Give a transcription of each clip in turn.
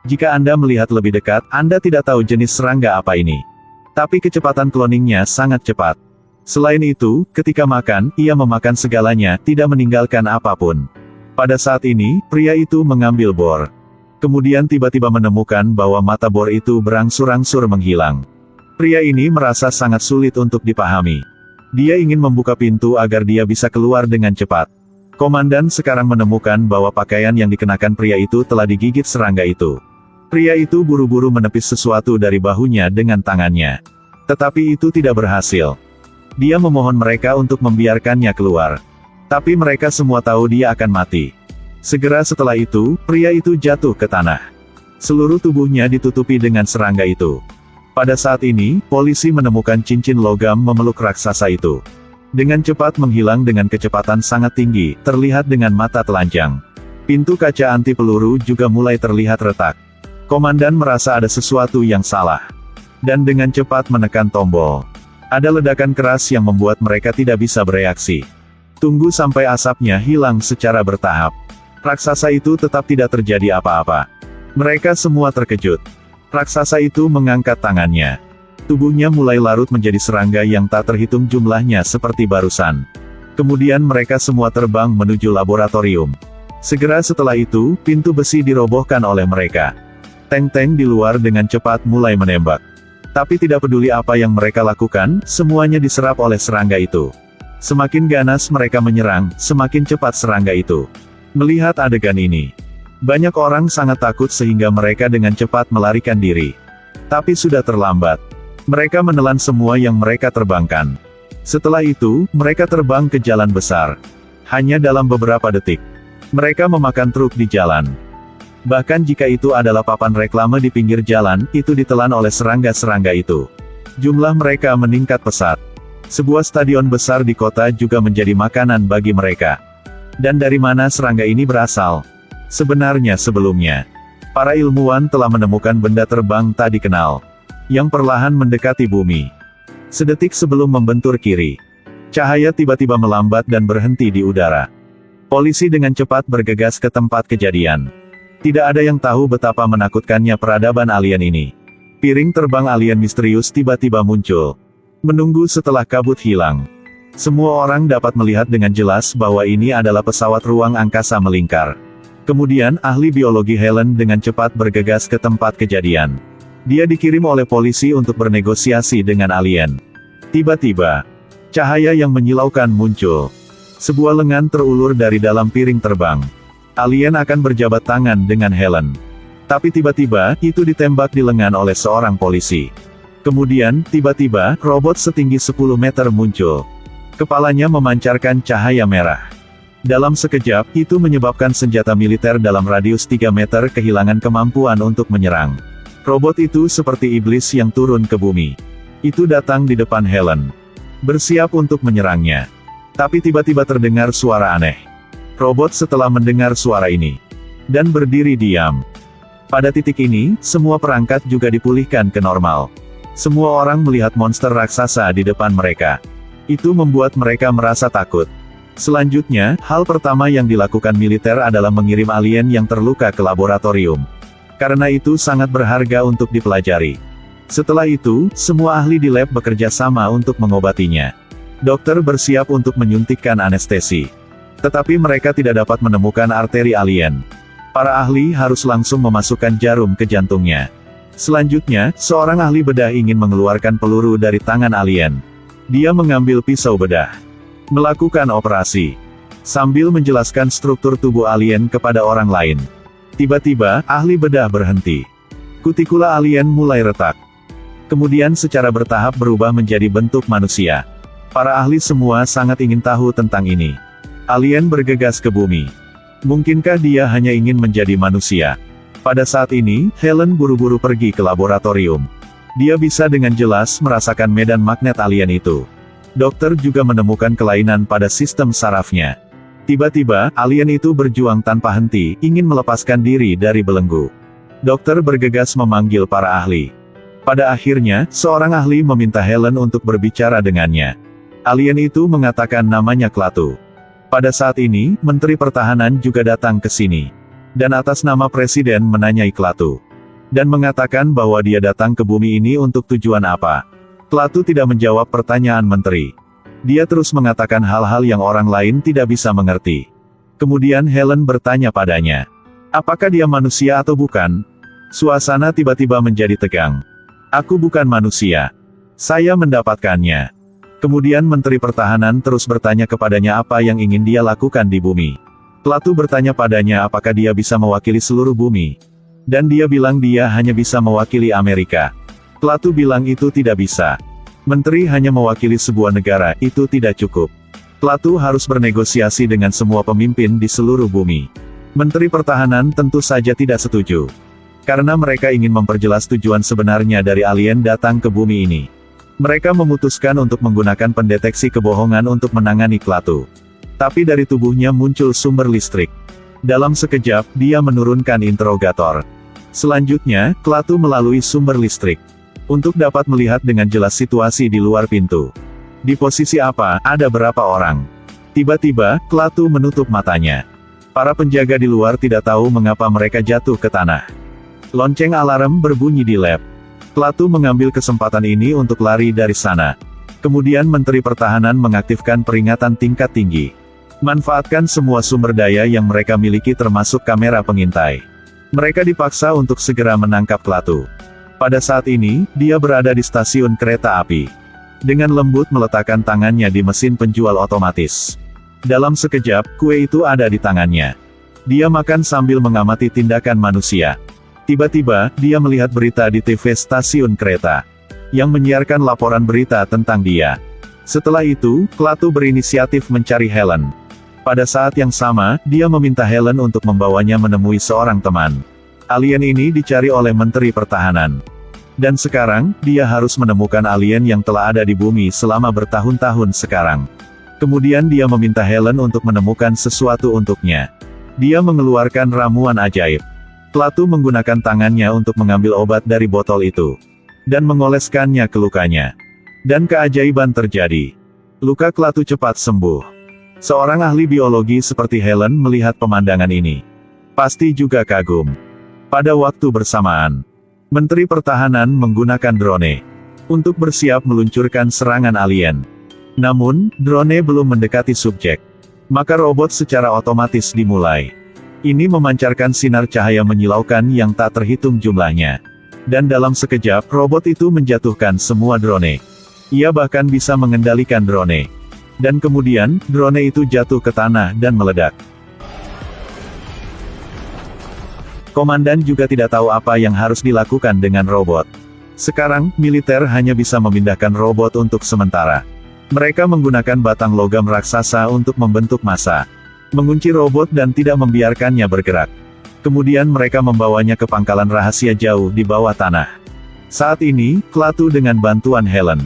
Jika Anda melihat lebih dekat, Anda tidak tahu jenis serangga apa ini. Tapi kecepatan cloningnya sangat cepat. Selain itu, ketika makan, ia memakan segalanya, tidak meninggalkan apapun. Pada saat ini, pria itu mengambil bor. Kemudian tiba-tiba menemukan bahwa mata bor itu berangsur-angsur menghilang. Pria ini merasa sangat sulit untuk dipahami. Dia ingin membuka pintu agar dia bisa keluar dengan cepat. Komandan sekarang menemukan bahwa pakaian yang dikenakan pria itu telah digigit serangga itu. Pria itu buru-buru menepis sesuatu dari bahunya dengan tangannya. Tetapi itu tidak berhasil. Dia memohon mereka untuk membiarkannya keluar. Tapi mereka semua tahu dia akan mati. Segera setelah itu, pria itu jatuh ke tanah. Seluruh tubuhnya ditutupi dengan serangga itu. Pada saat ini, polisi menemukan cincin logam memeluk raksasa itu. Dengan cepat menghilang dengan kecepatan sangat tinggi, terlihat dengan mata telanjang. Pintu kaca anti peluru juga mulai terlihat retak. Komandan merasa ada sesuatu yang salah. Dan dengan cepat menekan tombol. Ada ledakan keras yang membuat mereka tidak bisa bereaksi. Tunggu sampai asapnya hilang secara bertahap. Raksasa itu tetap tidak terjadi apa-apa. Mereka semua terkejut. Raksasa itu mengangkat tangannya. Tubuhnya mulai larut menjadi serangga yang tak terhitung jumlahnya seperti barusan. Kemudian mereka semua terbang menuju laboratorium. Segera setelah itu, pintu besi dirobohkan oleh mereka. Tank-tank di luar dengan cepat mulai menembak. Tapi tidak peduli apa yang mereka lakukan, semuanya diserap oleh serangga itu. Semakin ganas mereka menyerang, semakin cepat serangga itu. Melihat adegan ini, banyak orang sangat takut sehingga mereka dengan cepat melarikan diri. Tapi sudah terlambat. Mereka menelan semua yang mereka terbangkan. Setelah itu, mereka terbang ke jalan besar. Hanya dalam beberapa detik, mereka memakan truk di jalan. Bahkan jika itu adalah papan reklame di pinggir jalan, itu ditelan oleh serangga-serangga itu. Jumlah mereka meningkat pesat. Sebuah stadion besar di kota juga menjadi makanan bagi mereka. Dan dari mana serangga ini berasal? Sebenarnya sebelumnya, para ilmuwan telah menemukan benda terbang tak dikenal, yang perlahan mendekati bumi. Sedetik sebelum membentur kiri, cahaya tiba-tiba melambat dan berhenti di udara. Polisi dengan cepat bergegas ke tempat kejadian. Tidak ada yang tahu betapa menakutkannya peradaban alien ini. Piring terbang alien misterius tiba-tiba muncul. Menunggu setelah kabut hilang. Semua orang dapat melihat dengan jelas bahwa ini adalah pesawat ruang angkasa melingkar. Kemudian, ahli biologi Helen dengan cepat bergegas ke tempat kejadian. Dia dikirim oleh polisi untuk bernegosiasi dengan alien. Tiba-tiba, cahaya yang menyilaukan muncul. Sebuah lengan terulur dari dalam piring terbang. Alien akan berjabat tangan dengan Helen. Tapi tiba-tiba, itu ditembak di lengan oleh seorang polisi. Kemudian, tiba-tiba, robot setinggi 10 meter muncul. Kepalanya memancarkan cahaya merah. Dalam sekejap, itu menyebabkan senjata militer dalam radius 3 meter kehilangan kemampuan untuk menyerang. Robot itu seperti iblis yang turun ke bumi. Itu datang di depan Helen. Bersiap untuk menyerangnya. Tapi tiba-tiba terdengar suara aneh. Robot setelah mendengar suara ini, dan berdiri diam. Pada titik ini, semua perangkat juga dipulihkan ke normal. Semua orang melihat monster raksasa di depan mereka. Itu membuat mereka merasa takut. Selanjutnya, hal pertama yang dilakukan militer adalah mengirim alien yang terluka ke laboratorium. Karena itu sangat berharga untuk dipelajari. Setelah itu, semua ahli di lab bekerja sama untuk mengobatinya. Dokter bersiap untuk menyuntikkan anestesi. Tetapi mereka tidak dapat menemukan arteri alien. Para ahli harus langsung memasukkan jarum ke jantungnya. Selanjutnya, seorang ahli bedah ingin mengeluarkan peluru dari tangan alien. Dia mengambil pisau bedah. Melakukan operasi. Sambil menjelaskan struktur tubuh alien kepada orang lain. Tiba-tiba, ahli bedah berhenti. Kutikula alien mulai retak. Kemudian secara bertahap berubah menjadi bentuk manusia. Para ahli semua sangat ingin tahu tentang ini. Alien bergegas ke bumi. Mungkinkah dia hanya ingin menjadi manusia? Pada saat ini, Helen buru-buru pergi ke laboratorium. Dia bisa dengan jelas merasakan medan magnet alien itu. Dokter juga menemukan kelainan pada sistem sarafnya. Tiba-tiba, alien itu berjuang tanpa henti, ingin melepaskan diri dari belenggu. Dokter bergegas memanggil para ahli. Pada akhirnya, seorang ahli meminta Helen untuk berbicara dengannya. Alien itu mengatakan namanya Klaatu. Pada saat ini, Menteri Pertahanan juga datang ke sini. Dan atas nama Presiden menanyai Klaatu. dan mengatakan bahwa dia datang ke bumi ini untuk tujuan apa. Klaatu tidak menjawab pertanyaan menteri. Dia terus mengatakan hal-hal yang orang lain tidak bisa mengerti. Kemudian Helen bertanya padanya, apakah dia manusia atau bukan? Suasana tiba-tiba menjadi tegang. Aku bukan manusia. Saya mendapatkannya. Kemudian Menteri Pertahanan terus bertanya kepadanya apa yang ingin dia lakukan di bumi. Klaatu bertanya padanya apakah dia bisa mewakili seluruh bumi. Dan dia bilang dia hanya bisa mewakili Amerika. Klaatu bilang itu tidak bisa. Menteri hanya mewakili sebuah negara, itu tidak cukup. Klaatu harus bernegosiasi dengan semua pemimpin di seluruh bumi. Menteri Pertahanan tentu saja tidak setuju. Karena mereka ingin memperjelas tujuan sebenarnya dari alien datang ke bumi ini. Mereka memutuskan untuk menggunakan pendeteksi kebohongan untuk menangani Klaatu. Tapi dari tubuhnya muncul sumber listrik. Dalam sekejap, dia menurunkan interrogator. Selanjutnya, Klaatu melalui sumber listrik. Untuk dapat melihat dengan jelas situasi di luar pintu. Di posisi apa, ada berapa orang. Tiba-tiba, Klaatu menutup matanya. Para penjaga di luar tidak tahu mengapa mereka jatuh ke tanah. Lonceng alarm berbunyi di lab. Klaatu mengambil kesempatan ini untuk lari dari sana. Kemudian Menteri Pertahanan mengaktifkan peringatan tingkat tinggi. Manfaatkan semua sumber daya yang mereka miliki termasuk kamera pengintai. Mereka dipaksa untuk segera menangkap Klaatu. Pada saat ini, dia berada di stasiun kereta api. Dengan lembut meletakkan tangannya di mesin penjual otomatis. Dalam sekejap, kue itu ada di tangannya. Dia makan sambil mengamati tindakan manusia. Tiba-tiba, dia melihat berita di TV stasiun kereta. Yang menyiarkan laporan berita tentang dia. Setelah itu, Klaatu berinisiatif mencari Helen. Pada saat yang sama, dia meminta Helen untuk membawanya menemui seorang teman. Alien ini dicari oleh Menteri Pertahanan. Dan sekarang, dia harus menemukan alien yang telah ada di bumi selama bertahun-tahun sekarang. Kemudian dia meminta Helen untuk menemukan sesuatu untuknya. Dia mengeluarkan ramuan ajaib. Klaatu menggunakan tangannya untuk mengambil obat dari botol itu. Dan mengoleskannya ke lukanya. Dan keajaiban terjadi. Luka Klaatu cepat sembuh. Seorang ahli biologi seperti Helen melihat pemandangan ini. Pasti juga kagum. Pada waktu bersamaan, Menteri Pertahanan menggunakan drone. Untuk bersiap meluncurkan serangan alien. Namun, drone belum mendekati subjek. Maka robot secara otomatis dimulai. Ini memancarkan sinar cahaya menyilaukan yang tak terhitung jumlahnya. Dan dalam sekejap, robot itu menjatuhkan semua drone. Ia bahkan bisa mengendalikan drone. Dan kemudian, drone itu jatuh ke tanah dan meledak. Komandan juga tidak tahu apa yang harus dilakukan dengan robot. Sekarang, militer hanya bisa memindahkan robot untuk sementara. Mereka menggunakan batang logam raksasa untuk membentuk massa. Mengunci robot dan tidak membiarkannya bergerak. Kemudian mereka membawanya ke pangkalan rahasia jauh di bawah tanah. Saat ini, Klaatu dengan bantuan Helen.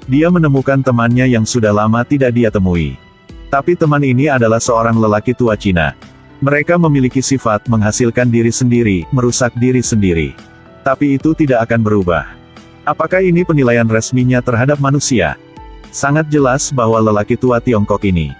Dia menemukan temannya yang sudah lama tidak dia temui. Tapi teman ini adalah seorang lelaki tua Cina. Mereka memiliki sifat menghasilkan diri sendiri, merusak diri sendiri. Tapi itu tidak akan berubah. Apakah ini penilaian resminya terhadap manusia? Sangat jelas bahwa lelaki tua Tiongkok ini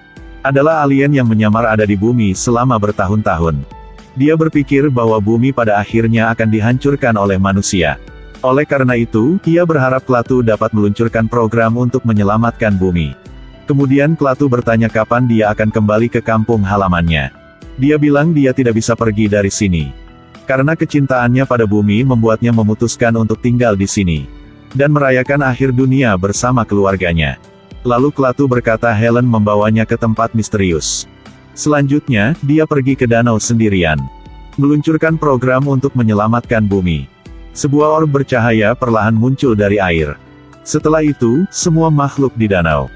adalah alien yang menyamar ada di bumi selama bertahun-tahun. Dia berpikir bahwa bumi pada akhirnya akan dihancurkan oleh manusia. Oleh karena itu, ia berharap Klaatu dapat meluncurkan program untuk menyelamatkan bumi. Kemudian Klaatu bertanya kapan dia akan kembali ke kampung halamannya. Dia bilang dia tidak bisa pergi dari sini. Karena kecintaannya pada bumi membuatnya memutuskan untuk tinggal di sini. Dan merayakan akhir dunia bersama keluarganya. Lalu Klaatu berkata Helen membawanya ke tempat misterius. Selanjutnya, dia pergi ke danau sendirian. Meluncurkan program untuk menyelamatkan bumi. Sebuah orb bercahaya perlahan muncul dari air. Setelah itu, semua makhluk di danau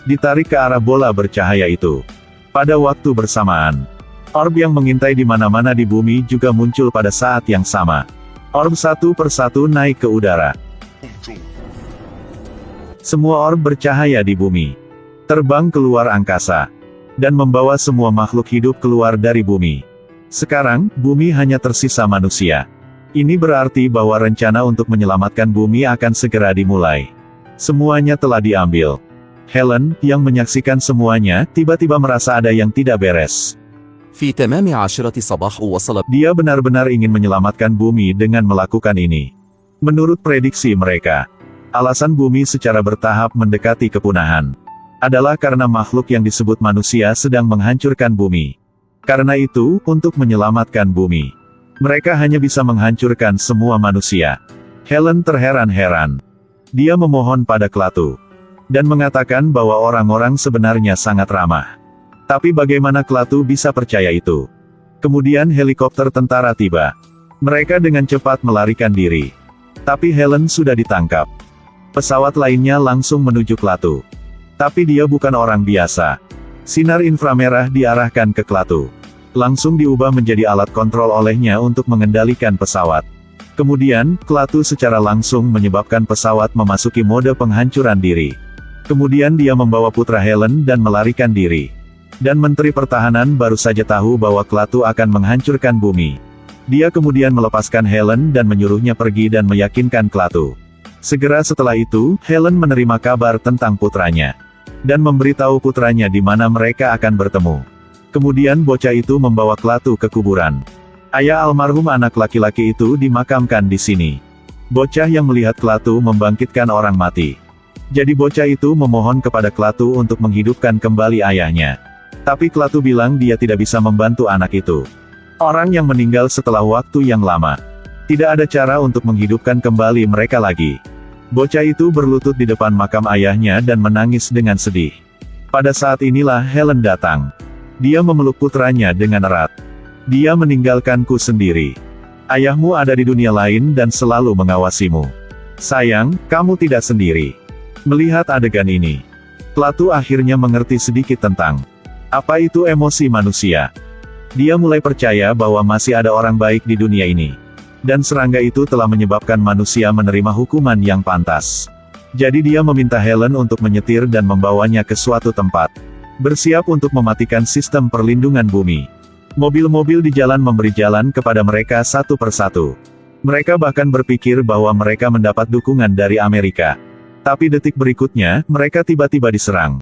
ditarik ke arah bola bercahaya itu. Pada waktu bersamaan, orb yang mengintai di mana-mana di bumi juga muncul pada saat yang sama. Orb satu persatu naik ke udara. Semua orb bercahaya di bumi. Terbang keluar angkasa. Dan membawa semua makhluk hidup keluar dari bumi. Sekarang, bumi hanya tersisa manusia. Ini berarti bahwa rencana untuk menyelamatkan bumi akan segera dimulai. Semuanya telah diambil. Helen, yang menyaksikan semuanya, tiba-tiba merasa ada yang tidak beres. في تمام 10 صباح وصل. Dia benar-benar ingin menyelamatkan bumi dengan melakukan ini. Menurut prediksi mereka, alasan bumi secara bertahap mendekati kepunahan adalah karena makhluk yang disebut manusia sedang menghancurkan bumi. Karena itu, untuk menyelamatkan bumi, mereka hanya bisa menghancurkan semua manusia. Helen terheran-heran. Dia memohon pada Klaatu dan mengatakan bahwa orang-orang sebenarnya sangat ramah. Tapi bagaimana Klaatu bisa percaya itu? Kemudian helikopter tentara tiba. Mereka dengan cepat melarikan diri. Tapi Helen sudah ditangkap. Pesawat lainnya langsung menuju Klaatu. Tapi dia bukan orang biasa. Sinar inframerah diarahkan ke Klaatu. Langsung diubah menjadi alat kontrol olehnya untuk mengendalikan pesawat. Kemudian, Klaatu secara langsung menyebabkan pesawat memasuki mode penghancuran diri. Kemudian dia membawa putra Helen dan melarikan diri. Dan Menteri Pertahanan baru saja tahu bahwa Klaatu akan menghancurkan bumi. Dia kemudian melepaskan Helen dan menyuruhnya pergi dan meyakinkan Klaatu. Segera setelah itu, Helen menerima kabar tentang putranya. Dan memberitahu putranya di mana mereka akan bertemu. Kemudian bocah itu membawa Klaatu ke kuburan. Ayah almarhum anak laki-laki itu dimakamkan di sini. Bocah yang melihat Klaatu membangkitkan orang mati. Jadi bocah itu memohon kepada Klaatu untuk menghidupkan kembali ayahnya. Tapi Klaatu bilang dia tidak bisa membantu anak itu. Orang yang meninggal setelah waktu yang lama. Tidak ada cara untuk menghidupkan kembali mereka lagi. Bocah itu berlutut di depan makam ayahnya dan menangis dengan sedih. Pada saat inilah Helen datang. Dia memeluk putranya dengan erat. Dia meninggalkanku sendiri. Ayahmu ada di dunia lain dan selalu mengawasimu. Sayang, kamu tidak sendiri. Melihat adegan ini, Klaatu akhirnya mengerti sedikit tentang apa itu emosi manusia. Dia mulai percaya bahwa masih ada orang baik di dunia ini. Dan serangga itu telah menyebabkan manusia menerima hukuman yang pantas. Jadi dia meminta Helen untuk menyetir dan membawanya ke suatu tempat. Bersiap untuk mematikan sistem perlindungan bumi. Mobil-mobil di jalan memberi jalan kepada mereka satu persatu. Mereka bahkan berpikir bahwa mereka mendapat dukungan dari Amerika. Tapi detik berikutnya, mereka tiba-tiba diserang.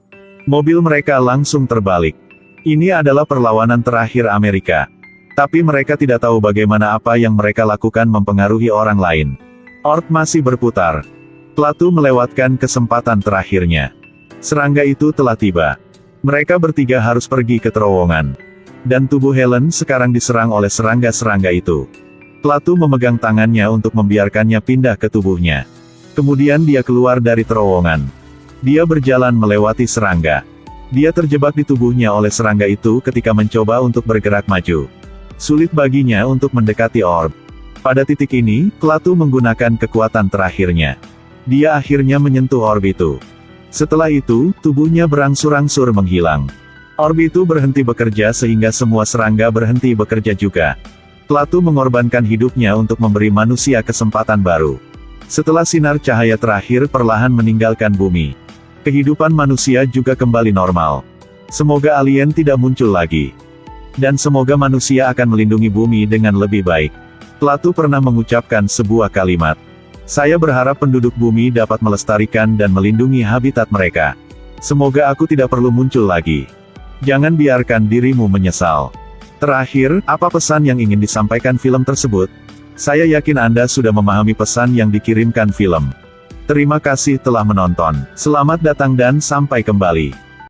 Mobil mereka langsung terbalik. Ini adalah perlawanan terakhir Amerika. Tapi mereka tidak tahu bagaimana apa yang mereka lakukan mempengaruhi orang lain. Orb masih berputar. Klaatu melewatkan kesempatan terakhirnya. Serangga itu telah tiba. Mereka bertiga harus pergi ke terowongan. Dan tubuh Helen sekarang diserang oleh serangga-serangga itu. Klaatu memegang tangannya untuk membiarkannya pindah ke tubuhnya. Kemudian dia keluar dari terowongan. Dia berjalan melewati serangga. Dia terjebak di tubuhnya oleh serangga itu ketika mencoba untuk bergerak maju. Sulit baginya untuk mendekati orb. Pada titik ini, Klaatu menggunakan kekuatan terakhirnya. Dia akhirnya menyentuh orb itu. Setelah itu, tubuhnya berangsur-angsur menghilang. Orb itu berhenti bekerja sehingga semua serangga berhenti bekerja juga. Klaatu mengorbankan hidupnya untuk memberi manusia kesempatan baru. Setelah sinar cahaya terakhir perlahan meninggalkan bumi, kehidupan manusia juga kembali normal. Semoga alien tidak muncul lagi. Dan semoga manusia akan melindungi bumi dengan lebih baik. Klaatu pernah mengucapkan sebuah kalimat. Saya berharap penduduk bumi dapat melestarikan dan melindungi habitat mereka. Semoga aku tidak perlu muncul lagi. Jangan biarkan dirimu menyesal. Terakhir, apa pesan yang ingin disampaikan film tersebut? Saya yakin Anda sudah memahami pesan yang dikirimkan film. Terima kasih telah menonton. Selamat datang dan sampai kembali.